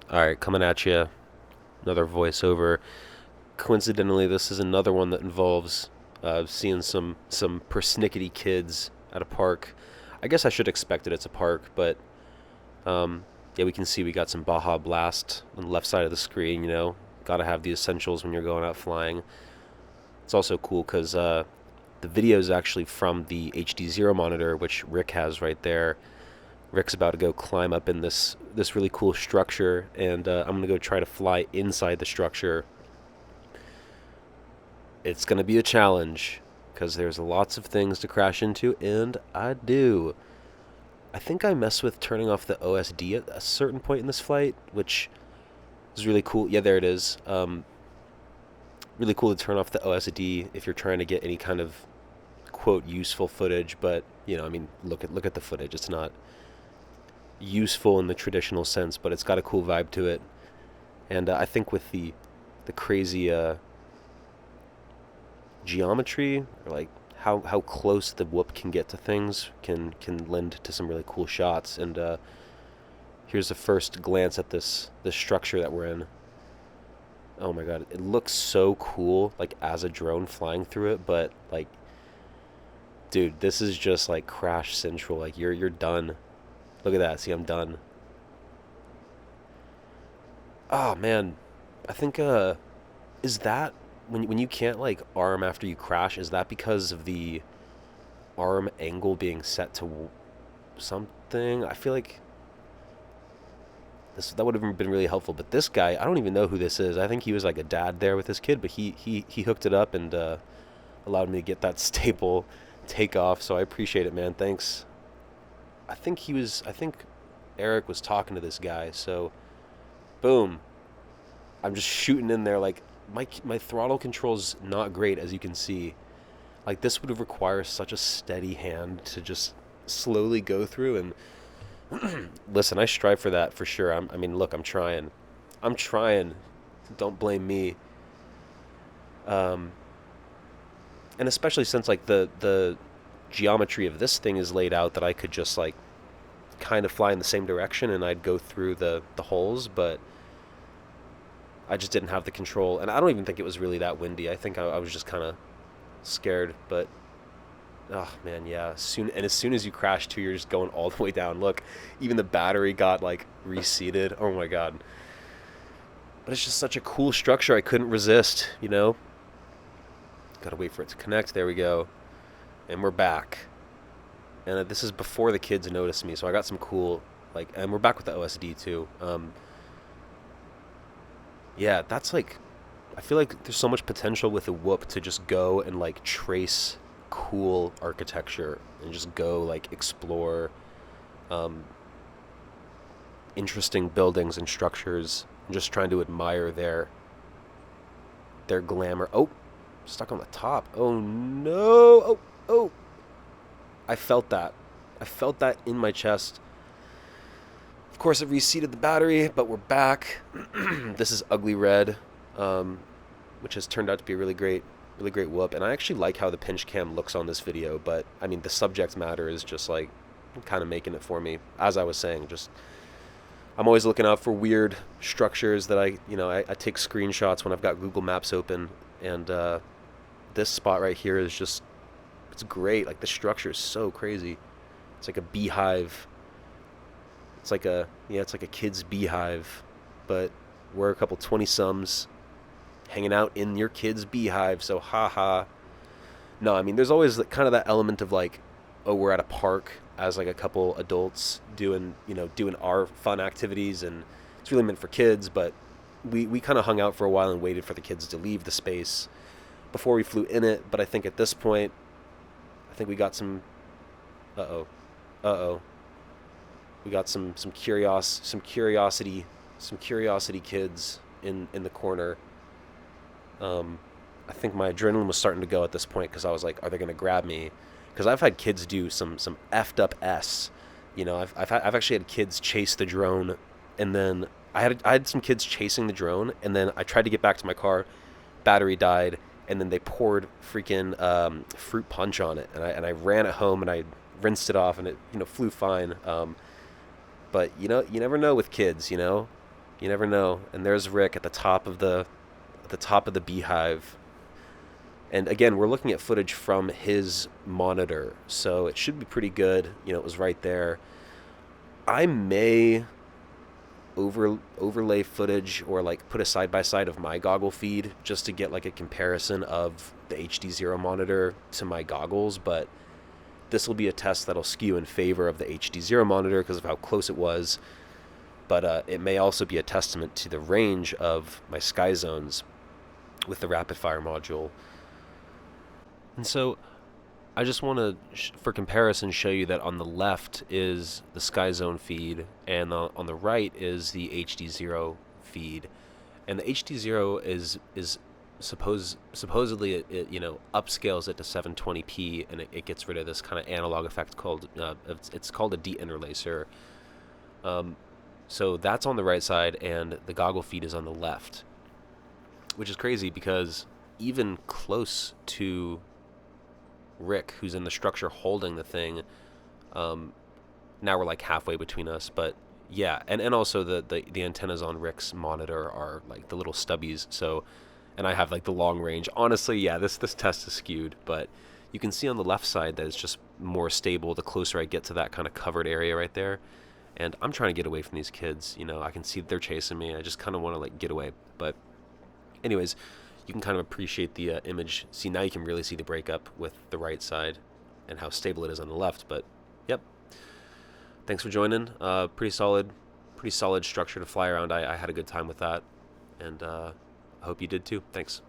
All right, coming at you. Another voiceover. Coincidentally, this is another one that involves seeing some persnickety kids at a park. I guess I should expect it. It's a park, but yeah, we can see we got some Baja Blast on the left side of the screen. Got to have the essentials when you're going out flying. It's also cool because the video is actually from the HD0 monitor, which Rick has right there. Rick's about to go climb up in this really cool structure, and I'm gonna go try to fly inside the structure. It's gonna be a challenge because there's lots of things to crash into, and I do. I think I mess with turning off the OSD at a certain point in this flight, which is really cool. Yeah, there it is. Really cool to turn off the OSD if you're trying to get any kind of quote useful footage. But I mean, look at the footage. It's not useful in the traditional sense, but it's got a cool vibe to it. And I think with the crazy geometry, or like how close the whoop can get to things, can lend to some really cool shots. And here's the first glance at this structure that we're in. Oh my god, it looks so cool, like as a drone flying through it. But like, dude, this is just like crash central. Like you're done. Look at that. See, I'm done. Oh man, I think is that when you can't like arm after you crash? Is that because of the arm angle being set to something? I feel like that would have been really helpful. But this guy, I don't even know who this is. I think he was like a dad there with his kid, but he hooked it up and allowed me to get that stable takeoff. So I appreciate it, man. Thanks. I think Eric was talking to this guy. So boom, I'm just shooting in there. Like my throttle control's not great, as you can see. Like this would have required such a steady hand to just slowly go through. And listen, I strive for that for sure. I mean, look, I'm trying. I'm trying. Don't blame me. Um, and especially since like the geometry of this thing is laid out that I could just like kind of fly in the same direction and I'd go through the holes, but I just didn't have the control. And I don't even think it was really that windy. I think I was just kind of scared. But oh man, yeah. As soon as you crash too, you're just going all the way down. Look, even the battery got like reseated. Oh my god. But it's just such a cool structure. I couldn't resist. Gotta wait for it to connect. There we go. And we're back. And this is before the kids noticed me, so I got some cool and we're back with the OSD too. Yeah, that's like, I feel like there's so much potential with the Whoop to just go and like trace cool architecture and just go like explore um, interesting buildings and structures and just trying to admire their glamour. Oh, stuck on the top. Oh no. Oh. I felt that. I felt that in my chest. Of course, it reseated the battery, but we're back. This is Ugly Red, which has turned out to be a really great whoop. And I actually like how the pinch cam looks on this video, but I mean, the subject matter is just like kind of making it for me. As I was saying, just I'm always looking out for weird structures that I take screenshots when I've got Google Maps open, and this spot right here is just it's great. Like the structure is so crazy. It's like a beehive. It's like a kid's beehive, but we're a couple 20-sums hanging out in your kid's beehive. So haha. No, I mean there's always kind of that element of like, oh, we're at a park as like a couple adults doing our fun activities, and it's really meant for kids. But we kind of hung out for a while and waited for the kids to leave the space before we flew in it. But I think at this point, I think we got some. Uh oh. We got some curiosity kids in the corner. I think my adrenaline was starting to go at this point because I was like, are they gonna grab me? Because I've had kids do some effed up s. I've actually had kids chase the drone, and then I had some kids chasing the drone, and then I tried to get back to my car, battery died, and then they poured freaking fruit punch on it, and I ran it home and I rinsed it off, and it flew fine. But you never know with kids. You never know. And there's Rick at the top of the beehive. And again, we're looking at footage from his monitor, so it should be pretty good. It was right there. I may overlay footage or like put a side by side of my goggle feed just to get like a comparison of the HD0 monitor to my goggles, but this will be a test that'll skew in favor of the HD0 monitor because of how close it was. But it may also be a testament to the range of my sky zones with the rapid fire module. And so I just want to, for comparison, show you that on the left is the Sky Zone feed, and on the right is the HD0 feed. And the HD0 is supposedly it upscales it to 720p, and it gets rid of this kind of analog effect called it's called a deinterlacer. So that's on the right side, and the goggle feed is on the left, which is crazy because even close to Rick, who's in the structure holding the thing, now we're like halfway between us. But yeah, and also the antennas on Rick's monitor are like the little stubbies. So, and I have like the long range. Honestly, yeah, this test is skewed, but you can see on the left side that it's just more stable the closer I get to that kind of covered area right there. And I'm trying to get away from these kids. I can see that they're chasing me. I just kind of want to like get away. But anyways, you can kind of appreciate the image. See, now you can really see the breakup with the right side and how stable it is on the left. But yep, thanks for joining. Pretty solid structure to fly around. I had a good time with that, and I hope you did too. Thanks.